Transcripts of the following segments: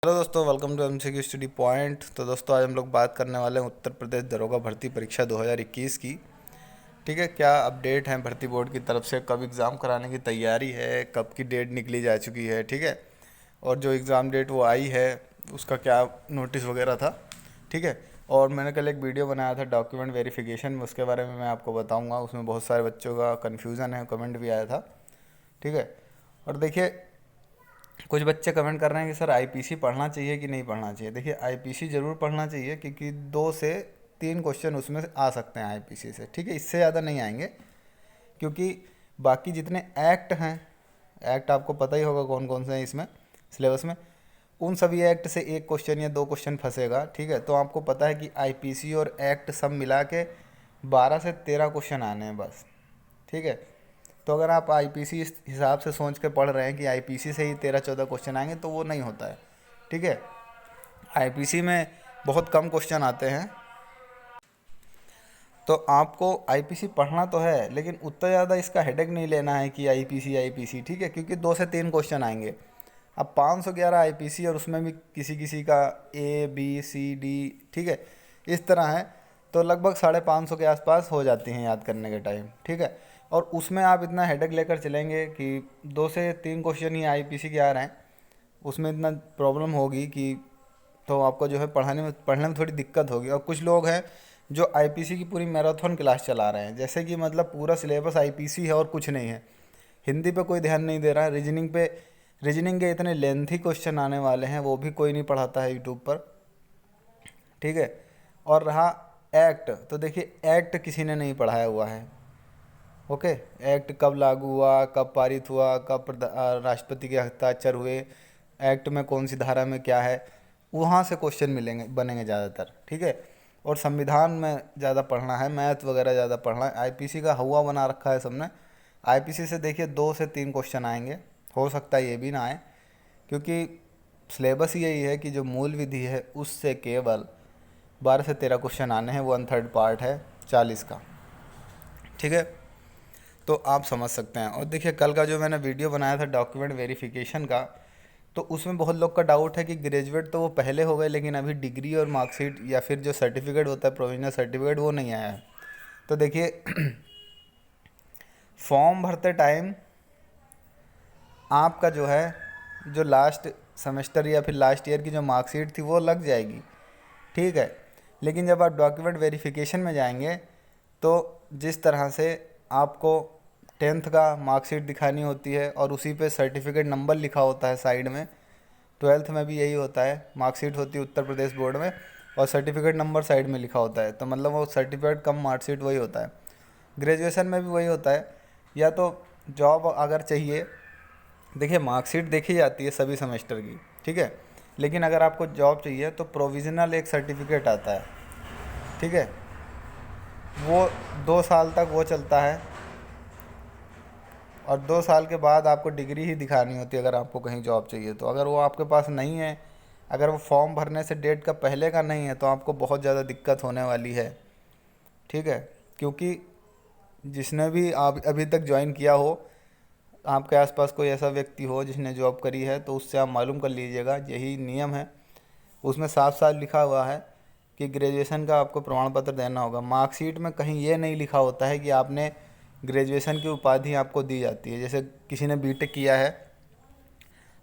Hello दोस्तों, welcome to MCQ study point. तो दोस्तों, आज हम लोग बात करने वाले हैं उत्तर प्रदेश दरोगा भर्ती परीक्षा 2021 की। ठीक है, क्या अपडेट है भर्ती बोर्ड की तरफ से, कब एग्ज़ाम कराने की तैयारी है, कब की डेट निकली जा चुकी है। ठीक है, और जो एग्ज़ाम डेट वो आई है उसका क्या नोटिस वगैरह था। ठीक है, और मैंने कल एक वीडियो बनाया था डॉक्यूमेंट वेरिफिकेशन में, उसके बारे में मैं आपको बताऊँगा। उसमें बहुत सारे बच्चों का कन्फ्यूज़न है, कमेंट भी आया था। ठीक है, और देखिए कुछ बच्चे कमेंट कर रहे हैं कि सर आईपीसी पढ़ना चाहिए कि नहीं पढ़ना चाहिए। देखिए आईपीसी ज़रूर पढ़ना चाहिए, क्योंकि 2 से 3 क्वेश्चन उसमें से आ सकते हैं आईपीसी से। ठीक है, इससे ज़्यादा नहीं आएंगे, क्योंकि बाकी जितने एक्ट हैं, एक्ट आपको पता ही होगा कौन कौन से हैं इसमें सिलेबस में, उन सभी एक्ट से 1 क्वेश्चन या 2 क्वेश्चन फंसेगा। ठीक है, तो आपको पता है कि आईपीसी और एक्ट सब मिला के 12 से 13 क्वेश्चन आने हैं बस। ठीक है, तो अगर आप आईपीसी इस हिसाब से सोच के पढ़ रहे हैं कि आईपीसी से ही 13-14 क्वेश्चन आएंगे, तो वो नहीं होता है। ठीक है, आईपीसी में बहुत कम क्वेश्चन आते हैं। तो आपको आईपीसी पढ़ना तो है, लेकिन उतना ज़्यादा इसका हेडेक नहीं लेना है कि आईपीसी आईपीसी। ठीक है, क्योंकि 2 से 3 क्वेश्चन आएंगे। अब 511 आईपीसी और उसमें भी किसी किसी का ए बी सी डी, ठीक है, इस तरह है, तो लगभग 550 के आसपास हो जाती हैं याद करने के टाइम। ठीक है, और उसमें आप इतना हेडेक लेकर चलेंगे कि 2 से 3 क्वेश्चन ही आईपीसी के आ रहे हैं, उसमें इतना प्रॉब्लम होगी कि तो आपको जो है पढ़ने में थोड़ी दिक्कत होगी। और कुछ लोग हैं जो आईपीसी की पूरी मैराथन क्लास चला रहे हैं, जैसे कि मतलब पूरा सिलेबस आईपीसी है और कुछ नहीं है। हिंदी पे कोई ध्यान नहीं दे रहा है, रीजनिंग पे, रीजनिंग के इतने लेंथी क्वेश्चन आने वाले हैं, वो भी कोई नहीं पढ़ाता है यूट्यूब पर। ठीक है, और रहा एक्ट, तो देखिए एक्ट किसी ने नहीं पढ़ाया हुआ है। ओके, एक्ट कब लागू हुआ, कब पारित हुआ, कब राष्ट्रपति के हस्ताक्षर हुए, एक्ट में कौन सी धारा में क्या है, वहाँ से क्वेश्चन मिलेंगे, बनेंगे ज़्यादातर। ठीक है, और संविधान में ज़्यादा पढ़ना है, मैथ वगैरह ज़्यादा पढ़ना है। आईपीसी का हवा बना रखा है सबने। आईपीसी से देखिए 2 से 3 क्वेश्चन आएंगे, हो सकता है ये भी ना आए, क्योंकि सिलेबस ही यही है कि जो मूल विधि है उससे केवल 12 से 13 क्वेश्चन आने हैं, 1/3 पार्ट है 40 का। ठीक है, तो आप समझ सकते हैं। और देखिए कल का जो मैंने वीडियो बनाया था डॉक्यूमेंट वेरिफिकेशन का, तो उसमें बहुत लोग का डाउट है कि ग्रेजुएट तो वो पहले हो गए, लेकिन अभी डिग्री और मार्कशीट या फिर जो सर्टिफिकेट होता है प्रोविजनल सर्टिफिकेट, वो नहीं आया है। तो देखिए फॉर्म भरते टाइम आपका जो है, जो लास्ट सेमेस्टर या फिर लास्ट ईयर की जो मार्कशीट थी वो लग जाएगी। ठीक है, लेकिन जब आप डॉक्यूमेंट वेरिफिकेशन में जाएंगे, तो जिस तरह से आपको 10th का मार्कशीट दिखानी होती है और उसी पे सर्टिफिकेट नंबर लिखा होता है साइड में, 12th में भी यही होता है। मार्कशीट होती है उत्तर प्रदेश बोर्ड में और सर्टिफिकेट नंबर साइड में लिखा होता है, तो मतलब वो सर्टिफिकेट कम मार्कशीट वही होता है। ग्रेजुएशन में भी वही होता है। या तो जॉब अगर चाहिए, देखिए मार्कशीट देखी जाती है सभी सेमेस्टर की। ठीक है, लेकिन अगर आपको जॉब चाहिए तो प्रोविज़नल एक सर्टिफिकेट आता है। ठीक है, वो 2 साल तक वो चलता है, और 2 साल के बाद आपको डिग्री ही दिखानी होती है अगर आपको कहीं जॉब चाहिए तो। अगर वो आपके पास नहीं है, अगर वो फॉर्म भरने से डेट का पहले का नहीं है, तो आपको बहुत ज़्यादा दिक्कत होने वाली है। ठीक है, क्योंकि जिसने भी आप अभी तक ज्वाइन किया हो, आपके आसपास कोई ऐसा व्यक्ति हो जिसने जॉब करी है, तो उससे आप मालूम कर लीजिएगा, यही नियम है। उसमें साफ साफ लिखा हुआ है कि ग्रेजुएशन का आपको प्रमाण पत्र देना होगा। मार्कशीट में कहीं ये नहीं लिखा होता है कि आपने ग्रेजुएशन की उपाधि आपको दी जाती है। जैसे किसी ने बीटेक किया है,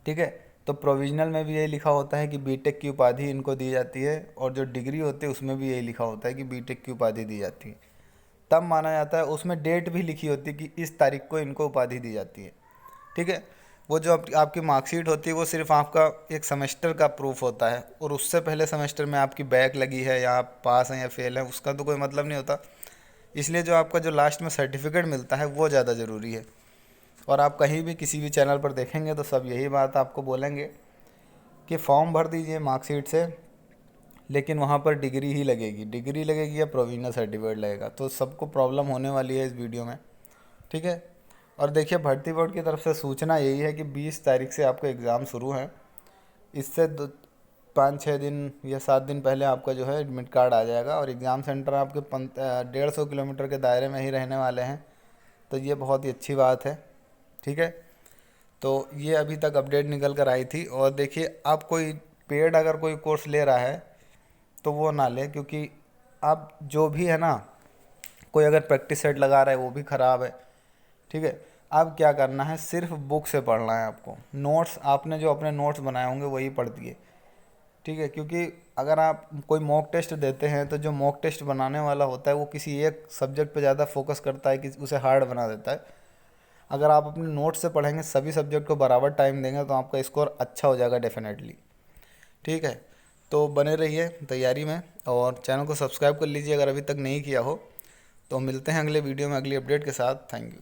ठीक है, तो प्रोविजनल में भी यही लिखा होता है कि बीटेक की उपाधि इनको दी जाती है, और जो डिग्री होती है उसमें भी यही लिखा होता है कि बीटेक की उपाधि दी जाती है। तब माना जाता है, उसमें डेट भी लिखी होती है कि इस तारीख को इनको उपाधि दी जाती है। ठीक है, वो जो आपकी मार्कशीट होती है वो सिर्फ आपका एक सेमेस्टर का प्रूफ होता है, और उससे पहले सेमेस्टर में आपकी बैक लगी है या आप पास हैं या फेल हैं उसका तो कोई मतलब नहीं होता। इसलिए जो आपका जो लास्ट में सर्टिफिकेट मिलता है वो ज़्यादा ज़रूरी है। और आप कहीं भी किसी भी चैनल पर देखेंगे तो सब यही बात आपको बोलेंगे कि फॉर्म भर दीजिए मार्कशीट से, लेकिन वहाँ पर डिग्री ही लगेगी, डिग्री लगेगी या प्रोविजनल सर्टिफिकेट लगेगा। तो सबको प्रॉब्लम होने वाली है इस वीडियो में। ठीक है, और देखिए भर्ती बोर्ड की तरफ से सूचना यही है कि 20 तारीख से आपको एग्ज़ाम शुरू हैं। इससे 5-6 दिन या 7 दिन पहले आपका जो है एडमिट कार्ड आ जाएगा, और एग्ज़ाम सेंटर आपके 150 किलोमीटर के दायरे में ही रहने वाले हैं। तो ये बहुत ही अच्छी बात है। ठीक है, तो ये अभी तक अपडेट निकल कर आई थी। और देखिए अब कोई पेड अगर कोई कोर्स ले रहा है तो वो ना ले, क्योंकि आप जो भी है ना, कोई अगर प्रैक्टिस सेट लगा रहा है वो भी ख़राब है। ठीक है, अब क्या करना है, सिर्फ बुक से पढ़ना है आपको। नोट्स आपने जो अपने नोट्स बनाए होंगे वही पढ़ दिए। ठीक है, क्योंकि अगर आप कोई मॉक टेस्ट देते हैं तो जो मॉक टेस्ट बनाने वाला होता है वो किसी एक सब्जेक्ट पे ज़्यादा फोकस करता है कि उसे हार्ड बना देता है। अगर आप अपने नोट से पढ़ेंगे, सभी सब्जेक्ट को बराबर टाइम देंगे, तो आपका स्कोर अच्छा हो जाएगा डेफिनेटली। ठीक है, तो बने रहिए तैयारी में और चैनल को सब्सक्राइब कर लीजिए अगर अभी तक नहीं किया हो। तो मिलते हैं अगले वीडियो में अगली अपडेट के साथ। Thank you.